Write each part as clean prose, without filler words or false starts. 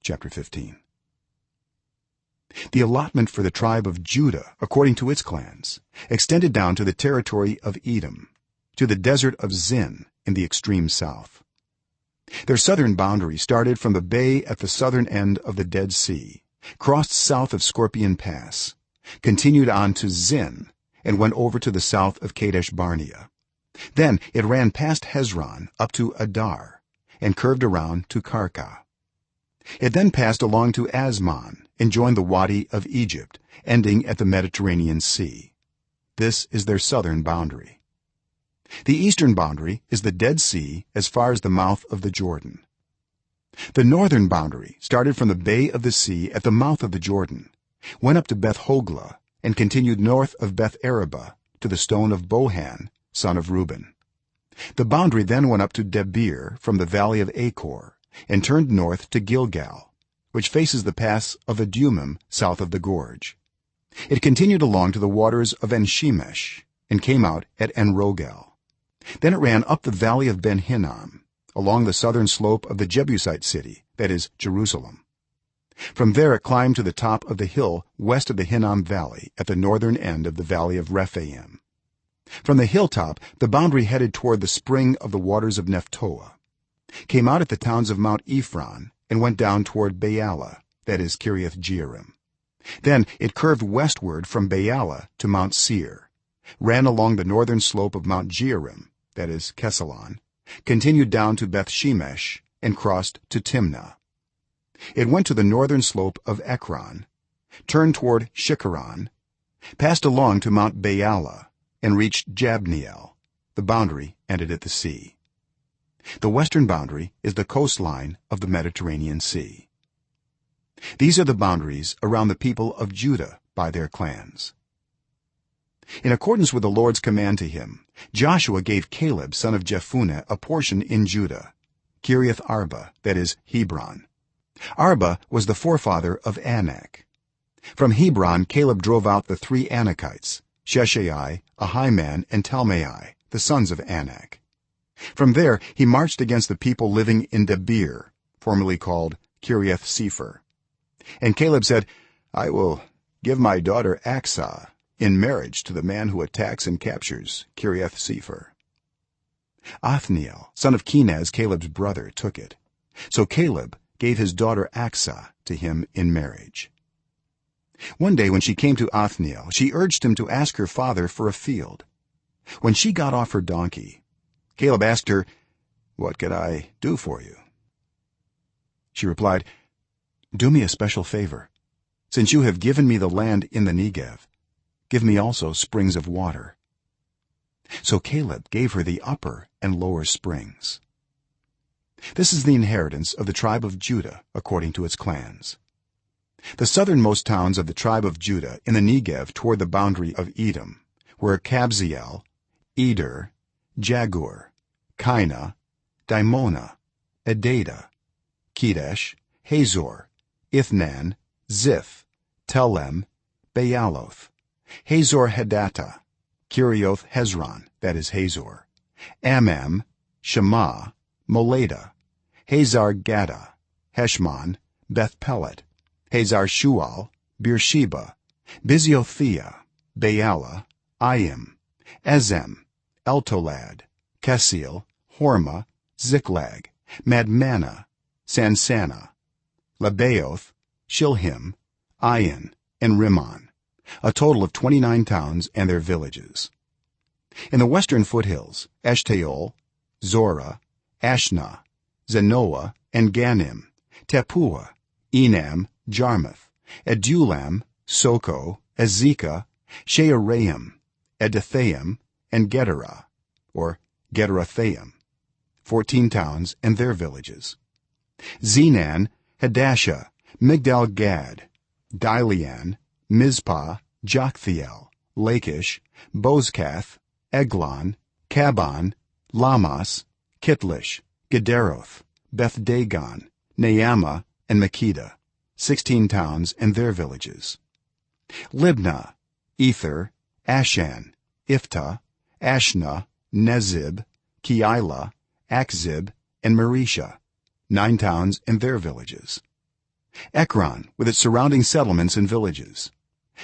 chapter 15. The allotment for the tribe of Judah according to its clans extended down to the territory of Edom, to the desert of Zin in the extreme south. Their southern boundary started from the bay at the southern end of the Dead Sea, crossed south of Scorpion Pass, continued on to Zin, and went over to the south of Kadesh Barnea. Then it ran past Hezron up to Addar and curved around to Karka. It then passed along to Azmon and joined the Wadi of Egypt, ending at the Mediterranean Sea. This is their southern boundary. The eastern boundary is the Dead Sea as far as the mouth of the Jordan. The northern boundary started from the bay of the sea at the mouth of the Jordan, went up to Beth Hoglah, and continued north of Beth Arabah to the Stone of Bohan, son of Reuben. The boundary then went up to Debir from the Valley of Achor and turned north to Gilgal, which faces the Pass of Adummim south of the gorge. It continued along to the waters of En Shemesh and came out at En Rogel. Then it ran up the valley of Ben Hinnom along the southern slope of the Jebusite city, that is Jerusalem. From there it climbed to the top of the hill west of the Hinnom valley at the northern end of the valley of Rephaim. From the hilltop the boundary headed toward the spring of the waters of Nephtoah, came out at the towns of Mount Ephron, and went down toward Baalah, that is Kiriath Jearim. Then it curved westward from Baalah to Mount Seir, ran along the northern slope of Mount Jearim, that is Kesalon, continued down to Beth Shemesh, and crossed to Timnah. It went to the northern slope of Ekron, turned toward Shikkeron, passed along to Mount Baalah, and reached Jabneel. The boundary ended at the sea. The western boundary is the coastline of the Mediterranean Sea. These are the boundaries around the people of Judah by their clans. In accordance with the Lord's command to him, Joshua gave Caleb son of Jephunneh a portion in Judah, Kiriath Arba, that is Hebron. Arba was the forefather of Anak. From Hebron Caleb drove out the 3 Anakites, Sheshai, Ahiman, and Talmai, the sons of Anak. From there he marched against the people living in Debir, formerly called Kiriath Sepher. And Caleb said, I will give my daughter Aksah in marriage to the man who attacks and captures Kiriath Sepher. Othniel, son of Kenaz, Caleb's brother, took it. So Caleb gave his daughter Aksah to him in marriage. One day when she came to Othniel, she urged him to ask her father for a field. When she got off her donkey, Caleb asked her, What can I do for you? She replied, Do me a special favor. Since you have given me the land in the Negev, give me also springs of water. So Caleb gave her the upper and lower springs. This is the inheritance of the tribe of Judah according to its clans. The southernmost towns of the tribe of Judah in the Negev toward the boundary of Edom were Kabzeel, Eder, Jagur, Kaina, Dimonah, Adadah, Kedesh, Hazor, Ithnan, Ziph, Telem, Baaloth, Hazor Hadattah, Kirioth Hezron, that is Hazor, Amam, Shema, Molada, Hazar Gaddah, Heshmon, Beth Pelet, Hazar Shual, Beersheba, Biziothea, Baalah, Ayim, Ezem, Eltolad, Kesil, Hormah, Ziklag, Madmannah, Sansannah, Lebaoth, Shilhim, Ayin, and Rimmon, a total of 29 towns and their villages. In the western foothills, Eshtaol, Zorah, Ashna, Zanoah, and Ganim, Tepuah, Enam, Jarmuth, Adulam, Soko, Azekah, Shearaim, Edathaim, and Gederah, or Gederathaim, 14 towns and their villages. Zenan, Hadashah, Migdal-Gad, Dilean, Mizpah, Joktheel, Lachish, Bozkath, Eglon, Kaban, Lamas, Kitlish, Gederoth, Beth Dagon, Naamah, and Makkedah, 16 towns and their villages. Libnah, Ether, Ashan, Iftah, Ashna, Nezib, Keilah, Akzib, and Maresha, 9 towns and their villages. ekron with its surrounding settlements and villages,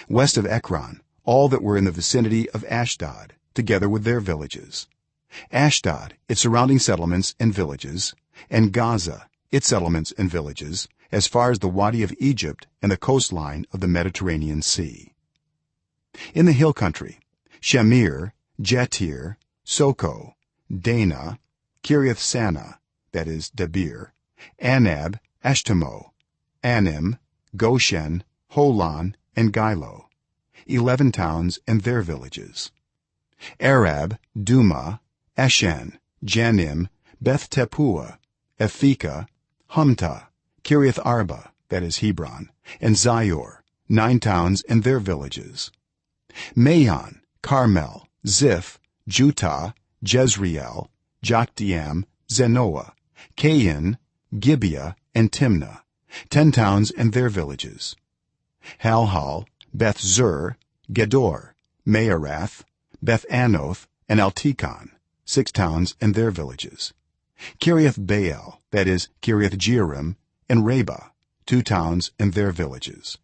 west of ekron all that were in the vicinity of ashdod together with their villages, ashdod its surrounding settlements and villages, and gaza its settlements and villages as far as the Wadi of Egypt and the coastline of the Mediterranean Sea. In the hill country, Shamir, Jatir, Soko, Dana, Kiriath Sana, that is Debir, Anab, Ashtemo, Anim, Goshen, Holon, and Gilo, 11 towns and their villages, Arab, Duma, Eshan, Janim, Beth Tepuah, Ephika, Humta, Kiriath Arba, that is Hebron, and Zior, 9 towns and their villages, Maon, Carmel, Ziph, Jutah, Jezreel, Jokdeam, Zenoah, Cain, Gibeah, and Timnah, 10 towns and their villages, Halhal, Beth Zur, Gedor, Maarath, Beth Anoth, and Altikon, 6 towns and their villages, Kiriath Baal, that is Kiriath Jearim, and Reba, 2 towns and their villages.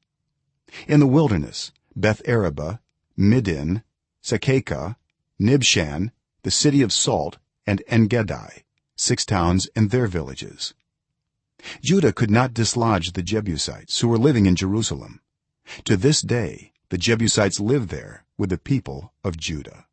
In the wilderness, Beth Arabah, Middin, Sakaka, Nibshan, the city of salt, and Engedi, 6 towns and their villages. Judah could not dislodge the Jebusites who were living in Jerusalem. To this day the Jebusites live there with the people of Judah.